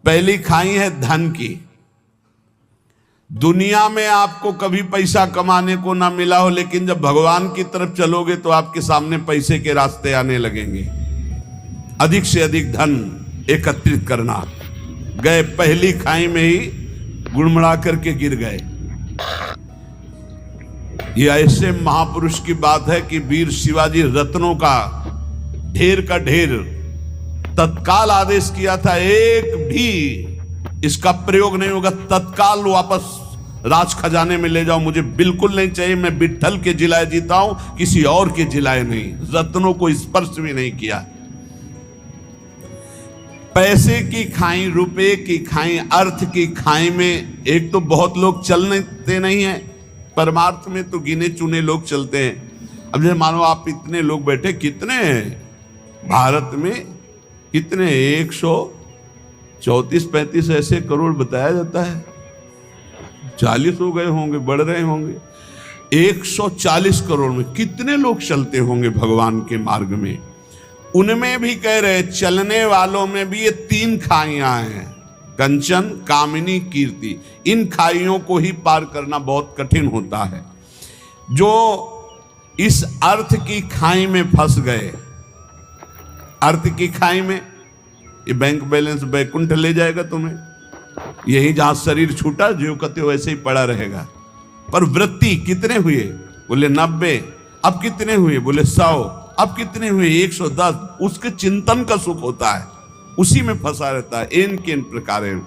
पहली खाई है धन की। दुनिया में आपको कभी पैसा कमाने को ना मिला हो, लेकिन जब भगवान की तरफ चलोगे तो आपके सामने पैसे के रास्ते आने लगेंगे। अधिक से अधिक धन एकत्रित करना। गए पहली खाई में ही गुड़मड़ा करके गिर गए। ये ऐसे महापुरुष की बात है कि वीर शिवाजी रत्नों का ढेर तत्काल आदेश किया था, एक भी इसका प्रयोग नहीं होगा, तत्काल वापस राज खजाने में ले जाओ, मुझे बिल्कुल नहीं चाहिए। मैं विट्ठल के जिलाए जीता हूं, किसी और के जिलाए नहीं। रत्नों को स्पर्श भी नहीं किया। पैसे की खाई, रुपए की खाई, अर्थ की खाई में एक तो बहुत लोग चलते नहीं है, परमार्थ में तो गिने चुने लोग चलते हैं। अब जैसे मानो आप इतने लोग बैठे, कितने हैं भारत में, कितने 134-35 ऐसे करोड़ बताया जाता है, 40 हो गए होंगे, बढ़ रहे होंगे। 140 करोड़ में कितने लोग चलते होंगे भगवान के मार्ग में। उनमें भी कह रहे, चलने वालों में भी ये 3 खाइयां हैं, कंचन, कामिनी, कीर्ति। इन खाइयों को ही पार करना बहुत कठिन होता है। जो इस अर्थ की खाई में फंस गए, अर्थ की खाई में, ये बैंक बैलेंस बैकुंठ ले जाएगा तुम्हें। यही जहां शरीर छूटा, जो कहते वैसे ही पड़ा रहेगा। पर वृत्ति कितने हुए? बोले 90। अब कितने हुए? बोले 100। अब कितने हुए? 110। उसके चिंतन का सुख होता है, उसी में फंसा रहता है। इन किन प्रकार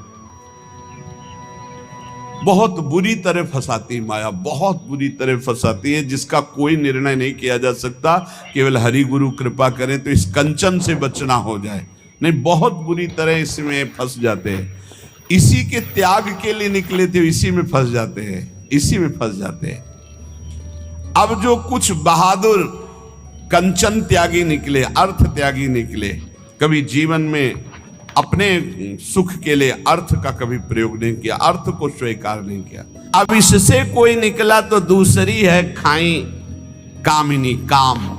बहुत बुरी तरह फंसाती माया, बहुत बुरी तरह फंसाती है, जिसका कोई निर्णय नहीं किया जा सकता। केवल हरि गुरु कृपा करें तो इस कंचन से बचना हो जाए, नहीं बहुत बुरी तरह इसमें फंस जाते हैं। इसी के त्याग के लिए निकले थे, इसी में फंस जाते हैं, इसी में फंस जाते हैं। अब जो कुछ बहादुर कंचन त्यागी निकले, अर्थ त्यागी निकले, कभी जीवन में अपने सुख के लिए अर्थ का कभी प्रयोग नहीं किया, अर्थ को स्वीकार नहीं किया। अब इससे कोई निकला तो दूसरी है खाई कामिनी, काम,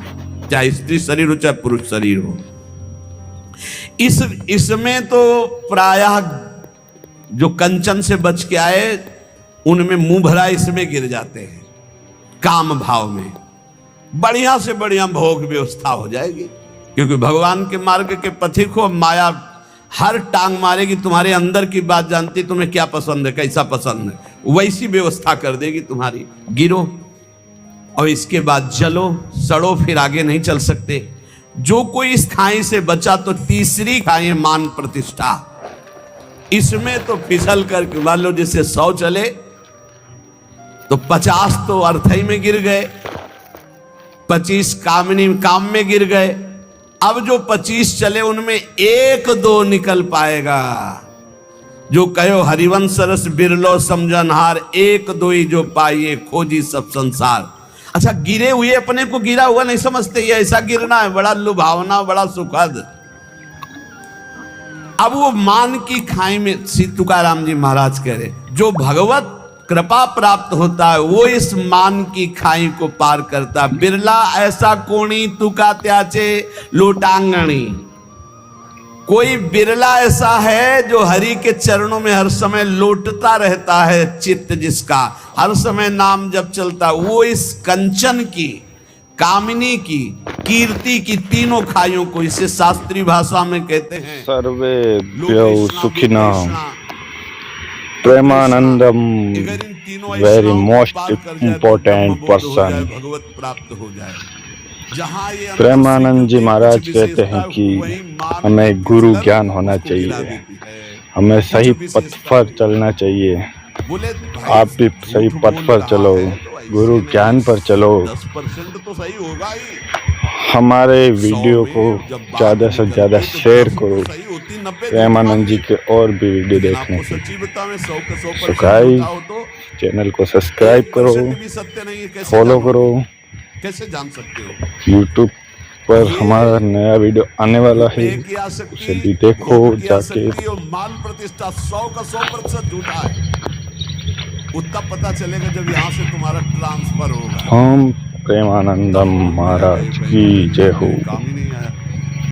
चाहे स्त्री शरीर हो चाहे पुरुष शरीर हो। इसमें तो प्रायः जो कंचन से बच के आए, उनमें मुंह भरा इसमें गिर जाते हैं। काम भाव में बढ़िया से बढ़िया भोग व्यवस्था हो जाएगी, क्योंकि भगवान के मार्ग के पथिक हो। माया हर टांग मारेगी, तुम्हारे अंदर की बात जानती, तुम्हें क्या पसंद है, कैसा पसंद है, वैसी व्यवस्था कर देगी तुम्हारी। गिरो और इसके बाद जलो, सड़ो, फिर आगे नहीं चल सकते। जो कोई इस खाई से बचा तो तीसरी खाई है मान प्रतिष्ठा। इसमें तो फिसल कर मान लो जैसे 100 चले तो 50 तो अर्थई में गिर गए, 25 कामिनी काम में गिर गए। अब जो 25 चले उनमें 1-2 निकल पाएगा। जो कहो हरिवंश रस बिरलो समझनहार, 1-2 ही जो पाइए खोजी सब संसार। अच्छा, गिरे हुए अपने को गिरा हुआ नहीं समझते, ये ऐसा गिरना है बड़ा लुभावना, बड़ा सुखद। अब वो मान की खाई में, श्री तुकाराम जी महाराज कह रहे, जो भगवत कृपा प्राप्त होता है वो इस मान की खाई को पार करता। बिरला ऐसा कोणी तुका त्याचे लोटांगणी। कोई बिरला ऐसा है जो हरि के चरणों में हर समय लोटता रहता है, चित्त जिसका हर समय नाम जब चलता, वो इस कंचन की, कामिनी की, कीर्ति की तीनों खाइयों को, इसे शास्त्रीय भाषा में कहते हैं सर्वे सुखिनः प्रेमानंदम, वेरी मोस्ट इम्पोर्टेंट पर्सन। भगवत प्राप्त हो जाए। प्रेमानंद जी महाराज कहते हैं कि हमें गुरु ज्ञान होना चाहिए, हमें सही पथ पर चलना चाहिए। आप भी सही पथ पर चलो, गुरु ज्ञान पर चलो। 10% तो सही होगा ही। हमारे वीडियो को ज़्यादा से ज़्यादा शेयर करो, प्रेमानंद जी के और भी वीडियो देखने के। चैनल को सब्सक्राइब करो, फॉलो करो। कैसे जान सकते हो? यूट्यूब पर हमारा नया वीडियो आने वाला है, उसे भी देखो जाके। मान प्रतिष्ठा 100 का 100% झूठा है, उतना पता चलेगा जब यहाँ से तुम्हारा ट्रांसफर होगा। हम प्रेमानंदम महाराज की जय हो। काम ही नहीं आया।